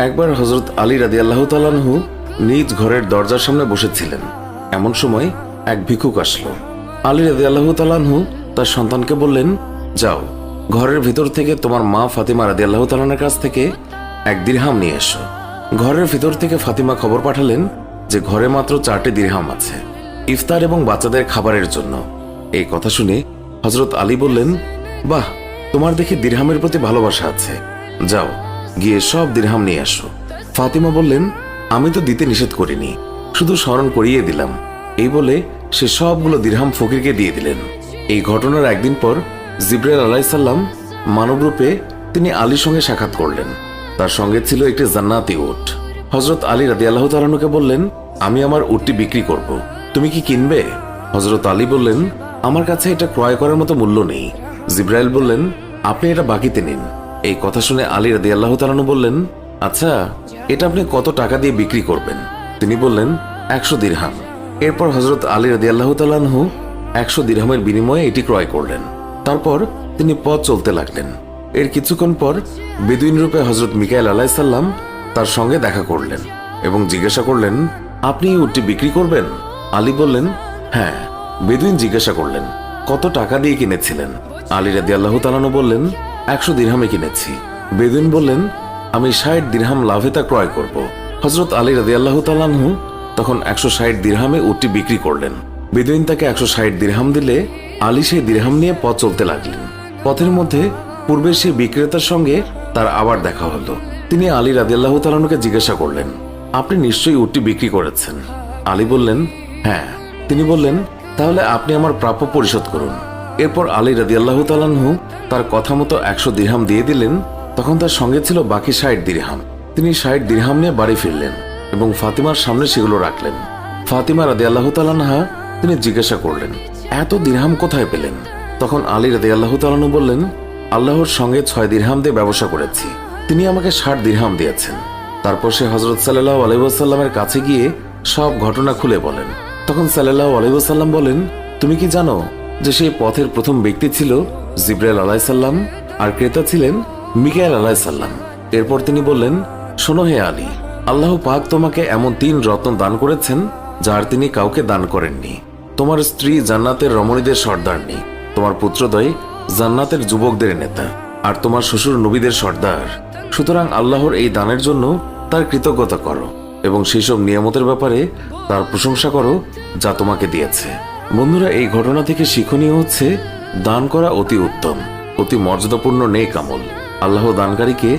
একবার হযরত আলী রাদিয়াল্লাহু তাআলা আনহু নিজ ঘরের দরজার সামনে বসেছিলেন। এমন সময় এক ভিক্ষুক আসলো। আলী রাদিয়াল্লাহু তাআলা আনহু তার সন্তানকে বললেন, যাও ঘরের ভিতর থেকে তোমার মা ফাতিমা রাদিয়াল্লাহু তাআলার কাছ থেকে 1 দিরহাম নিয়ে এসো। ঘরের ভিতর থেকে ফাতিমা খবর পাঠালেন যে ঘরে মাত্র 4টি দিরহাম আছে, ইফতার এবং বাচ্চাদের খাবারের জন্য। এই কথা শুনে হযরত আলী বললেন, বাহ, তোমার দেখি দিরহামের প্রতি ভালোবাসা আছে, যাও গিয়ে সব দিরহাম নিয়ে আসো। ফাতিমা বললেন, আমি তো দিতে নিষেধ করিনি, শুধু স্মরণ করিয়ে দিলাম। এই বলে সে সবগুলো দিরহাম ফকিরকে দিয়ে দিলেন। এই ঘটনার একদিন পর জিবরাইল আলাইহিস সালাম মানবরূপে তিনি আলীর সঙ্গে সাক্ষাৎ করলেন। তার সঙ্গে ছিল একটি জান্নাতি উট। হযরত আলী রাদিয়াল্লাহু তাআলা আনহুকে বললেন, আমি আমার উটটি বিক্রি করব, তুমি কি কিনবে? হযরত আলী বললেন, আমার কাছে এটা ক্রয় করার মতো মূল্য নেই। জিবরাইল বললেন, আপনি এটা বাকিতে নিন। এই কথা শুনে আলী রাদিয়াল্লাহু তাআলা আনহু বললেন, আচ্ছা, এটা আপনি কত টাকা দিয়ে বিক্রি করবেন? তিনি বললেন, 100 দিরহাম। এরপর হযরত আলী রাদিয়াল্লাহু তাআলা আনহু 100 দিরহামের বিনিময়ে এটি ক্রয় করলেন। তারপর তিনি পথ চলতে লাগলেন। এর কিছুক্ষণ পর বেদুইন রূপে হযরত মিকাইল আলাইহিস সালাম তার সঙ্গে দেখা করলেন এবং জিজ্ঞাসা করলেন, আপনি এই উটটি বিক্রি করবেন? আলী বললেন, হ্যাঁ। বেদুইন জিজ্ঞাসা করলেন, কত টাকা দিয়ে কিনেছিলেন? আলী রাদিয়াল্লাহু তাআলা আনহু বললেন, 100 দিরহামে কিনেছি। বেদুইন বললেন, আমি 60 দিরহাম লাভে তা ক্রয় করব। হযরত আলী রাদিয়াল্লাহু তাআলা আনহু তখন 160 দিরহামে উটটি বিক্রি করলেন। বেদুইন তাকে 160 দিরহাম দিলে আলী সেই দিরহাম নিয়ে পথ চলতে লাগলেন। পথের মধ্যে পূর্বে সেই বিক্রেতার সঙ্গে তার আবার দেখা হলো। তিনি আলী রাদিয়াল্লাহু তাআলা আনহুকে জিজ্ঞাসা করলেন, আপনি নিশ্চয়ই উটটি বিক্রি করেছেন? আলী বললেন, হ্যাঁ। তিনি বললেন, তাহলে আপনি আমার প্রাপ্য পরিশোধ করুন। এরপর আলী রাদিয়াল্লাহু তাআলা আনহু তার কথা মতো 100 দিরহাম দিয়ে দিলেন। তখন তার সঙ্গে ছিল বাকি 60 দিরহাম। তিনি 60 দিরহাম নিয়ে বাড়ি ফিরলেন এবং ফাতিমার সামনে সেগুলো রাখলেন। ফাতিমা রাদিয়াল্লাহু তাআলা আনহা তিনি জিজ্ঞাসা করলেন, এত দিরহাম কোথায় পেলেন? তখন আলী রাদিয়াল্লাহু তাআলা আনহু বললেন, আল্লাহর সঙ্গে 6 দিরহাম দিয়ে ব্যবসা করেছি, তিনি আমাকে 60 দিরহাম দিয়েছেন। তারপর সে হযরত সাল্লাল্লাহু আলাইহি ওয়াসাল্লামের কাছে গিয়ে সব ঘটনা খুলে বলেন। তখন সাল্লাল্লাহু আলাইহি ওয়াসাল্লাম বলেন, তুমি কি জানো যে সেই পথের প্রথম ব্যক্তি ছিল জিবরাইল আলাইহিস সালাম আর ক্রেতা ছিলেন মিকাইল আলাইহিস সালাম? এরপর তিনি বললেন, শোনো হে আলী, আল্লাহ পাক তোমাকে এমন 3 রত্ন দান করেছেন যার তিনি কাউকে দান করেননি। তোমার স্ত্রী জান্নাতের রমণীদের সর্দারনি, তোমার পুত্রদ্বয় জান্নাতের যুবকদের নেতা, আর তোমার শ্বশুর নবীদের সর্দার। সুতরাং আল্লাহর এই দানের জন্য তার কৃতজ্ঞতা করো এবং সেই সব নিয়ামতের ব্যাপারে তার প্রশংসা করো যা তোমাকে দিয়েছে। বন্ধুরা, এই ঘটনা থেকে শিক্ষণীয় হচ্ছে, দান করা অতি উত্তম, অতি মর্যাদাপূর্ণ নেক আমল। আল্লাহ দানকারীকে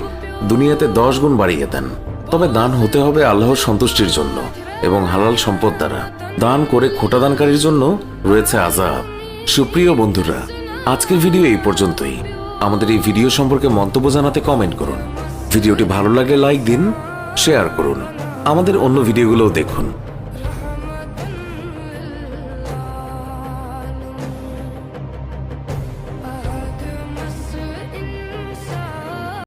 দুনিয়াতে 10 গুণ বাড়িয়ে দেন। তবে দান হতে হবে আল্লাহর সন্তুষ্টির জন্য এবং হালাল সম্পদ দ্বারা। দান করে খোটা দানকারীর জন্য রয়েছে আযাব। সুপ্রিয় বন্ধুরা, আজকের ভিডিও এই পর্যন্তই। আমাদের এই ভিডিও সম্পর্কে মন্তব্য জানাতে কমেন্ট করুন। ভিডিওটি ভালো লাগলে লাইক দিন, শেয়ার করুন, আমাদের অন্য ভিডিওগুলোও দেখুন।